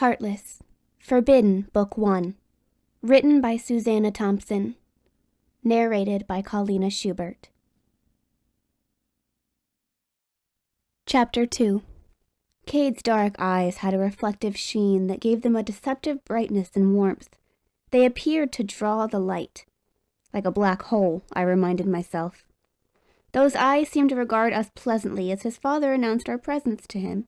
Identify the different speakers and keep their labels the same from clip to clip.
Speaker 1: Heartless, Forbidden, Book 1. Written by Suzana Thompson. Narrated by Paulina Schubert. Chapter 2. Cade's dark eyes had a reflective sheen that gave them a deceptive brightness and warmth. They appeared to draw the light. Like a black hole, I reminded myself. Those eyes seemed to regard us pleasantly as his father announced our presence to him.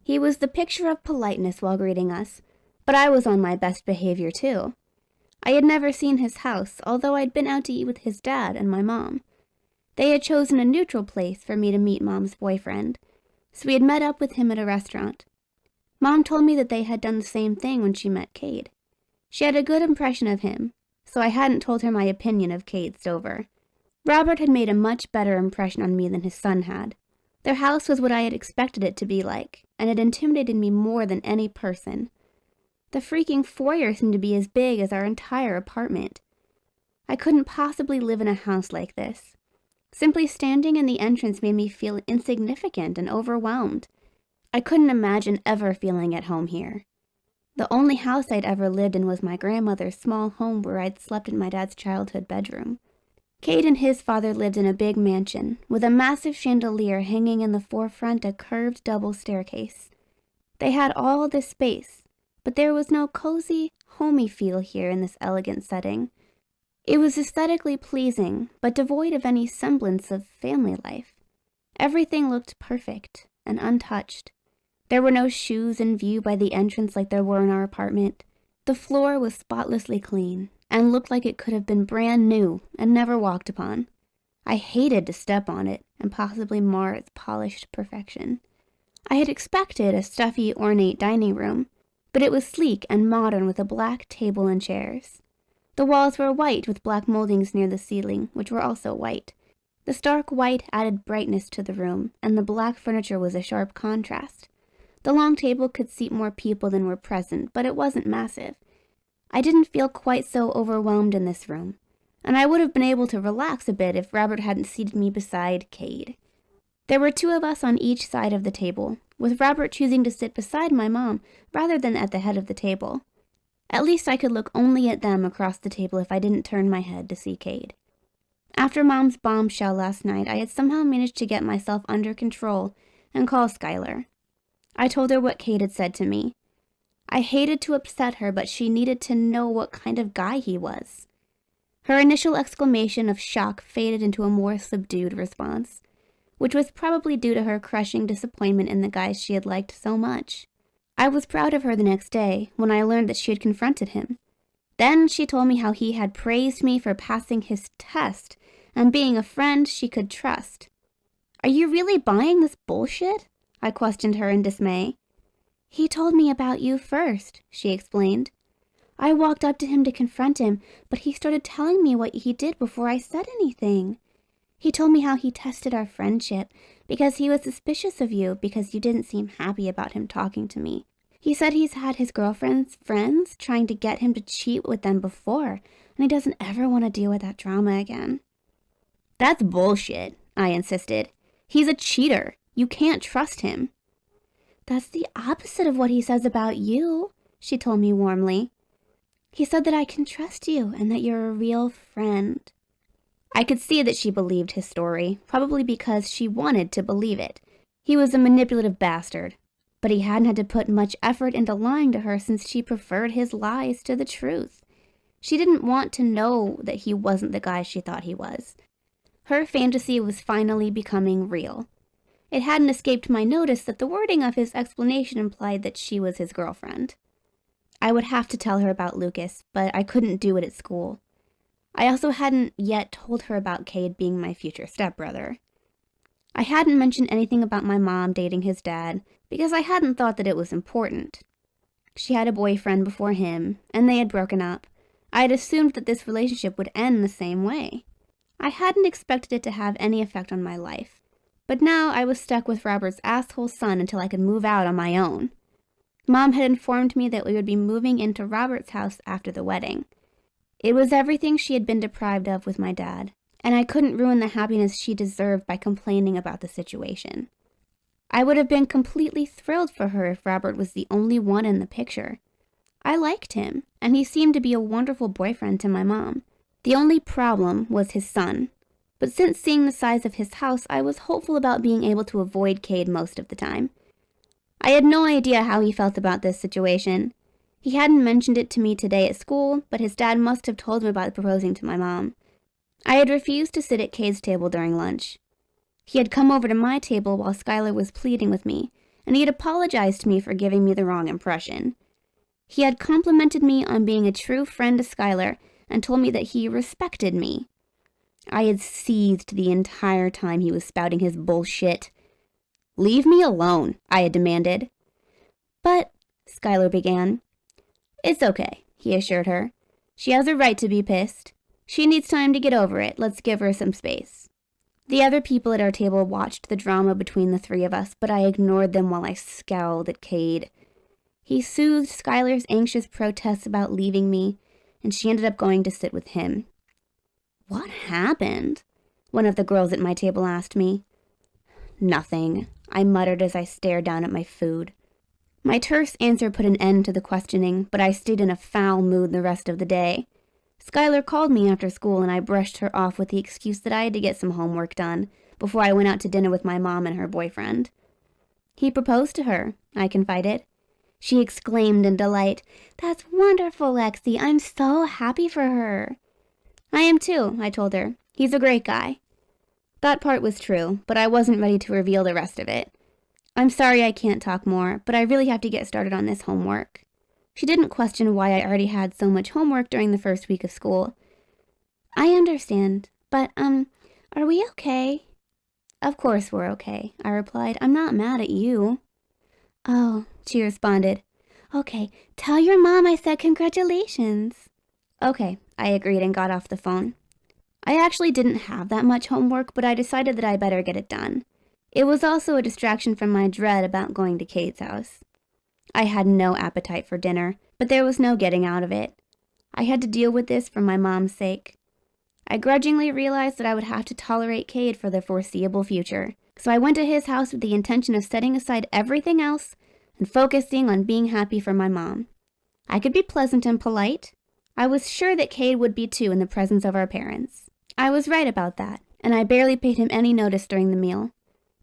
Speaker 1: He was the picture of politeness while greeting us, but I was on my best behavior too. I had never seen his house, although I'd been out to eat with his dad and my mom. They had chosen a neutral place for me to meet Mom's boyfriend, so we had met up with him at a restaurant. Mom told me that they had done the same thing when she met Cade. She had a good impression of him, so I hadn't told her my opinion of Cade Stover. Robert had made a much better impression on me than his son had. Their house was what I had expected it to be like, and it intimidated me more than any person. The freaking foyer seemed to be as big as our entire apartment. I couldn't possibly live in a house like this. Simply standing in the entrance made me feel insignificant and overwhelmed. I couldn't imagine ever feeling at home here. The only house I'd ever lived in was my grandmother's small home where I'd slept in my dad's childhood bedroom. Cade and his father lived in a big mansion, with a massive chandelier hanging in the forefront a curved double staircase. They had all this space, but there was no cozy, homey feel here in this elegant setting. It was aesthetically pleasing, but devoid of any semblance of family life. Everything looked perfect and untouched. There were no shoes in view by the entrance like there were in our apartment. The floor was spotlessly clean, and looked like it could have been brand new and never walked upon. I hated to step on it and possibly mar its polished perfection. I had expected a stuffy, ornate dining room, but it was sleek and modern with a black table and chairs. The walls were white with black moldings near the ceiling, which were also white. The stark white added brightness to the room, and the black furniture was a sharp contrast. The long table could seat more people than were present, but it wasn't massive. I didn't feel quite so overwhelmed in this room, and I would have been able to relax a bit if Robert hadn't seated me beside Cade. There were two of us on each side of the table, with Robert choosing to sit beside my mom rather than at the head of the table. At least I could look only at them across the table if I didn't turn my head to see Cade. After Mom's bombshell last night, I had somehow managed to get myself under control and call Skylar. I told her what Cade had said to me. I hated to upset her, but she needed to know what kind of guy he was. Her initial exclamation of shock faded into a more subdued response, which was probably due to her crushing disappointment in the guys she had liked so much. I was proud of her the next day when I learned that she had confronted him. Then she told me how he had praised me for passing his test and being a friend she could trust. "Are you really buying this bullshit?" I questioned her in dismay. "He told me about you first," she explained. "I walked up to him to confront him, but he started telling me what he did before I said anything. He told me how he tested our friendship because he was suspicious of you because you didn't seem happy about him talking to me. He said he's had his girlfriend's friends trying to get him to cheat with them before, and he doesn't ever want to deal with that drama again." "That's bullshit," I insisted. "He's a cheater. You can't trust him." "That's the opposite of what he says about you," she told me warmly. "He said that I can trust you and that you're a real friend." I could see that she believed his story, probably because she wanted to believe it. He was a manipulative bastard, but he hadn't had to put much effort into lying to her since she preferred his lies to the truth. She didn't want to know that he wasn't the guy she thought he was. Her fantasy was finally becoming real. It hadn't escaped my notice that the wording of his explanation implied that she was his girlfriend. I would have to tell her about Lucas, but I couldn't do it at school. I also hadn't yet told her about Cade being my future stepbrother. I hadn't mentioned anything about my mom dating his dad because I hadn't thought that it was important. She had a boyfriend before him, and they had broken up. I had assumed that this relationship would end the same way. I hadn't expected it to have any effect on my life. But now I was stuck with Robert's asshole son until I could move out on my own. Mom had informed me that we would be moving into Robert's house after the wedding. It was everything she had been deprived of with my dad, and I couldn't ruin the happiness she deserved by complaining about the situation. I would have been completely thrilled for her if Robert was the only one in the picture. I liked him, and he seemed to be a wonderful boyfriend to my mom. The only problem was his son. But since seeing the size of his house, I was hopeful about being able to avoid Cade most of the time. I had no idea how he felt about this situation. He hadn't mentioned it to me today at school, but his dad must have told him about proposing to my mom. I had refused to sit at Cade's table during lunch. He had come over to my table while Skylar was pleading with me, and he had apologized to me for giving me the wrong impression. He had complimented me on being a true friend to Skylar and told me that he respected me. I had seethed the entire time he was spouting his bullshit. "Leave me alone," I had demanded. "But," Skylar began. "It's okay," he assured her. "She has a right to be pissed. She needs time to get over it. Let's give her some space." The other people at our table watched the drama between the three of us, but I ignored them while I scowled at Cade. He soothed Skylar's anxious protests about leaving me, and she ended up going to sit with him. "What happened?" one of the girls at my table asked me. "Nothing," I muttered as I stared down at my food. My terse answer put an end to the questioning, but I stayed in a foul mood the rest of the day. Skylar called me after school, and I brushed her off with the excuse that I had to get some homework done before I went out to dinner with my mom and her boyfriend. "He proposed to her," I confided. She exclaimed in delight, "That's wonderful, Lexi. I'm so happy for her." "I am too," I told her. "He's a great guy." That part was true, but I wasn't ready to reveal the rest of it. "I'm sorry I can't talk more, but I really have to get started on this homework." She didn't question why I already had so much homework during the first week of school. "I understand, but, are we okay?" "Of course we're okay," I replied. "I'm not mad at you." "Oh," she responded. "Okay, tell your mom I said congratulations." "Okay," I agreed and got off the phone. I actually didn't have that much homework, but I decided that I better get it done. It was also a distraction from my dread about going to Cade's house. I had no appetite for dinner, but there was no getting out of it. I had to deal with this for my mom's sake. I grudgingly realized that I would have to tolerate Cade for the foreseeable future, so I went to his house with the intention of setting aside everything else and focusing on being happy for my mom. I could be pleasant and polite. I was sure that Cade would be too in the presence of our parents. I was right about that, and I barely paid him any notice during the meal.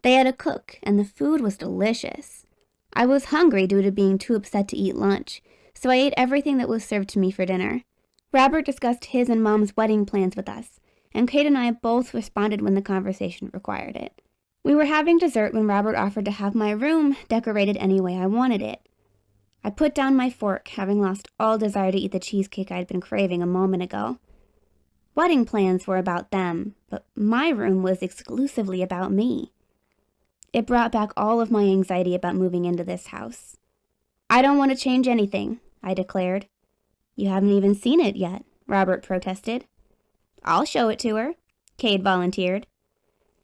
Speaker 1: They had a cook, and the food was delicious. I was hungry due to being too upset to eat lunch, so I ate everything that was served to me for dinner. Robert discussed his and Mom's wedding plans with us, and Kate and I both responded when the conversation required it. We were having dessert when Robert offered to have my room decorated any way I wanted it. I put down my fork, having lost all desire to eat the cheesecake I'd been craving a moment ago. Wedding plans were about them, but my room was exclusively about me. It brought back all of my anxiety about moving into this house. "I don't want to change anything," I declared. "You haven't even seen it yet," Robert protested. "I'll show it to her," Cade volunteered.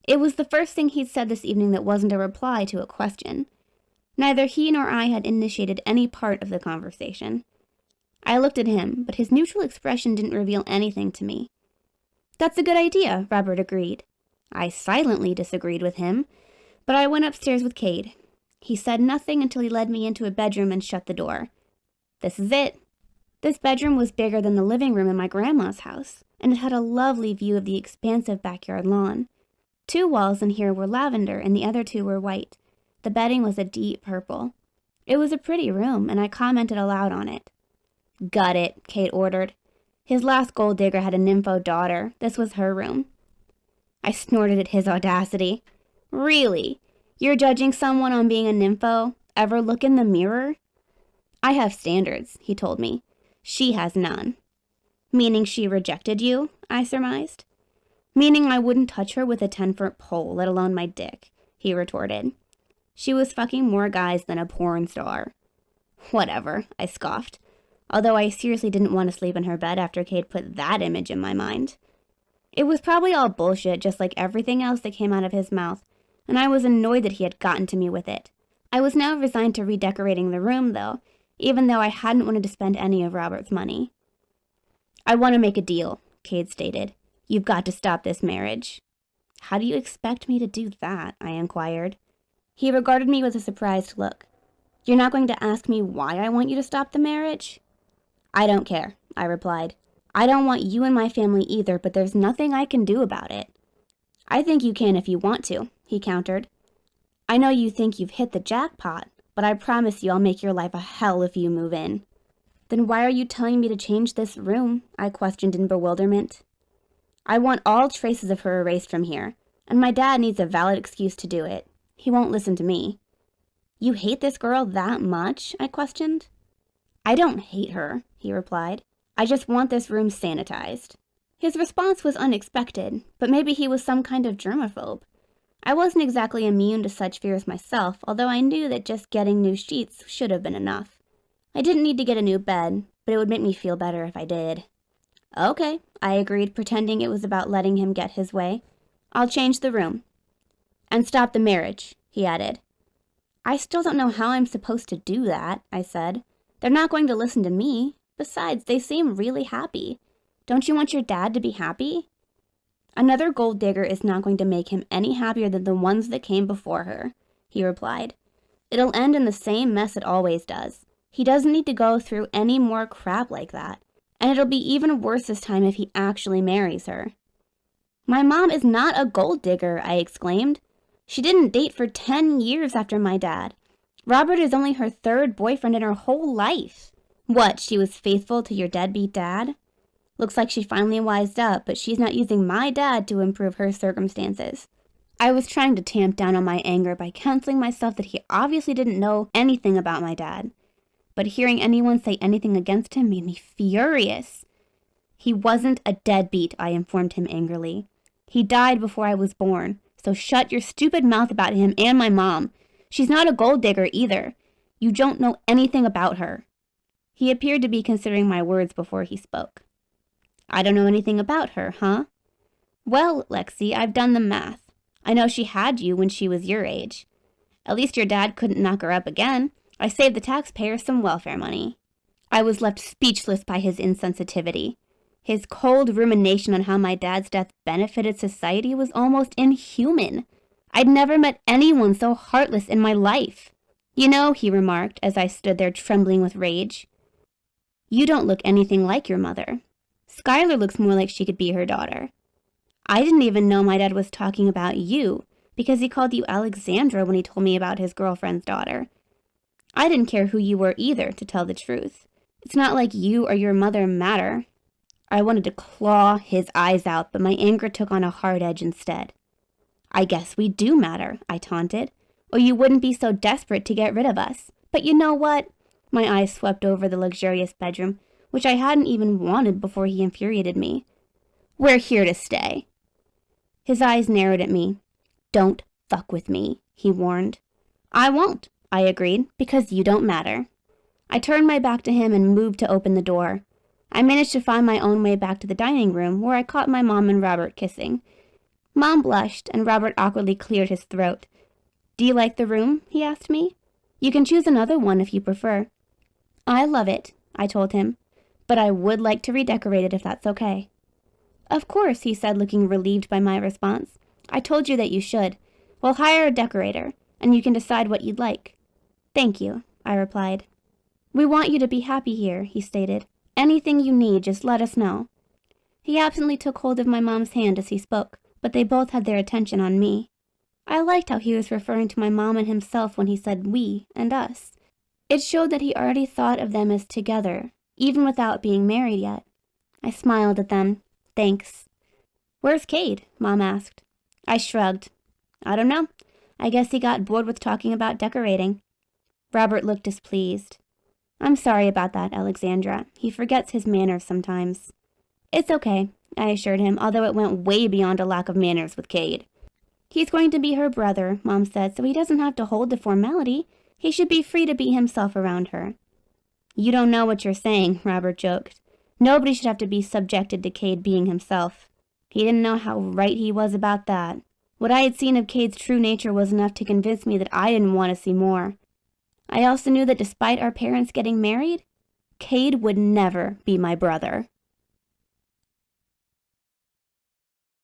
Speaker 1: It was the first thing he'd said this evening that wasn't a reply to a question. Neither he nor I had initiated any part of the conversation. I looked at him, but his neutral expression didn't reveal anything to me. "That's a good idea," Robert agreed. I silently disagreed with him, but I went upstairs with Cade. He said nothing until he led me into a bedroom and shut the door. This is it. This bedroom was bigger than the living room in my grandma's house, and it had a lovely view of the expansive backyard lawn. 2 walls in here were lavender, and the other 2 were white. The bedding was a deep purple. It was a pretty room, and I commented aloud on it. "Gut it," Cade ordered. His last gold digger had a nympho daughter. This was her room. I snorted at his audacity. "Really? You're judging someone on being a nympho? Ever look in the mirror?" "I have standards," he told me. "She has none." "Meaning she rejected you?" I surmised. "Meaning I wouldn't touch her with a 10-foot pole, let alone my dick," he retorted. "She was fucking more guys than a porn star." "Whatever," I scoffed, although I seriously didn't want to sleep in her bed after Cade put that image in my mind. It was probably all bullshit, just like everything else that came out of his mouth, and I was annoyed that he had gotten to me with it. I was now resigned to redecorating the room, though, even though I hadn't wanted to spend any of Robert's money. "I want to make a deal," Cade stated. "You've got to stop this marriage." "How do you expect me to do that?" I inquired. He regarded me with a surprised look. You're not going to ask me why I want you to stop the marriage? I don't care, I replied. I don't want you in my family either, but there's nothing I can do about it. I think you can if you want to, he countered. I know you think you've hit the jackpot, but I promise you I'll make your life a hell if you move in. Then why are you telling me to change this room? I questioned in bewilderment. I want all traces of her erased from here, and my dad needs a valid excuse to do it. He won't listen to me. You hate this girl that much? I questioned. I don't hate her, he replied. I just want this room sanitized. His response was unexpected, but maybe he was some kind of germaphobe. I wasn't exactly immune to such fears myself, although I knew that just getting new sheets should have been enough. I didn't need to get a new bed, but it would make me feel better if I did. Okay, I agreed, pretending it was about letting him get his way. I'll change the room. And stop the marriage, he added. I still don't know how I'm supposed to do that, I said. They're not going to listen to me. Besides, they seem really happy. Don't you want your dad to be happy? Another gold digger is not going to make him any happier than the ones that came before her, he replied. It'll end in the same mess it always does. He doesn't need to go through any more crap like that. And it'll be even worse this time if he actually marries her. My mom is not a gold digger, I exclaimed. She didn't date for 10 years after my dad. Robert is only her third boyfriend in her whole life. What, she was faithful to your deadbeat dad? Looks like she finally wised up, but she's not using my dad to improve her circumstances. I was trying to tamp down on my anger by counseling myself that he obviously didn't know anything about my dad. But hearing anyone say anything against him made me furious. He wasn't a deadbeat, I informed him angrily. He died before I was born, so shut your stupid mouth about him and my mom. She's not a gold digger either. You don't know anything about her. He appeared to be considering my words before he spoke. I don't know anything about her, huh? Well, Lexi, I've done the math. I know she had you when she was your age. At least your dad couldn't knock her up again. I saved the taxpayers some welfare money. I was left speechless by his insensitivity. His cold rumination on how my dad's death benefited society was almost inhuman. I'd never met anyone so heartless in my life. You know, he remarked as I stood there trembling with rage, you don't look anything like your mother. Skylar looks more like she could be her daughter. I didn't even know my dad was talking about you, because he called you Alexandra when he told me about his girlfriend's daughter. I didn't care who you were either, to tell the truth. It's not like you or your mother matter. I wanted to claw his eyes out, but my anger took on a hard edge instead. I guess we do matter, I taunted, or you wouldn't be so desperate to get rid of us. But you know what? My eyes swept over the luxurious bedroom, which I hadn't even wanted before he infuriated me. We're here to stay. His eyes narrowed at me. Don't fuck with me, he warned. I won't, I agreed, because you don't matter. I turned my back to him and moved to open the door. I managed to find my own way back to the dining room, where I caught my mom and Robert kissing. Mom blushed, and Robert awkwardly cleared his throat. Do you like the room? He asked me. You can choose another one if you prefer. I love it, I told him, but I would like to redecorate it if that's okay. Of course, he said, looking relieved by my response. I told you that you should. We'll hire a decorator, and you can decide what you'd like. Thank you, I replied. We want you to be happy here, he stated. Anything you need, just let us know. He absently took hold of my mom's hand as he spoke, but they both had their attention on me. I liked how he was referring to my mom and himself when he said we and us. It showed that he already thought of them as together, even without being married yet. I smiled at them. Thanks. Where's Cade? Mom asked. I shrugged. I don't know. I guess he got bored with talking about decorating. Robert looked displeased. I'm sorry about that, Alexandra. He forgets his manners sometimes. It's okay, I assured him, although it went way beyond a lack of manners with Cade. He's going to be her brother, Mom said, so he doesn't have to hold the formality. He should be free to be himself around her. You don't know what you're saying, Robert joked. Nobody should have to be subjected to Cade being himself. He didn't know how right he was about that. What I had seen of Cade's true nature was enough to convince me that I didn't want to see more. I also knew that despite our parents getting married, Cade would never be my brother.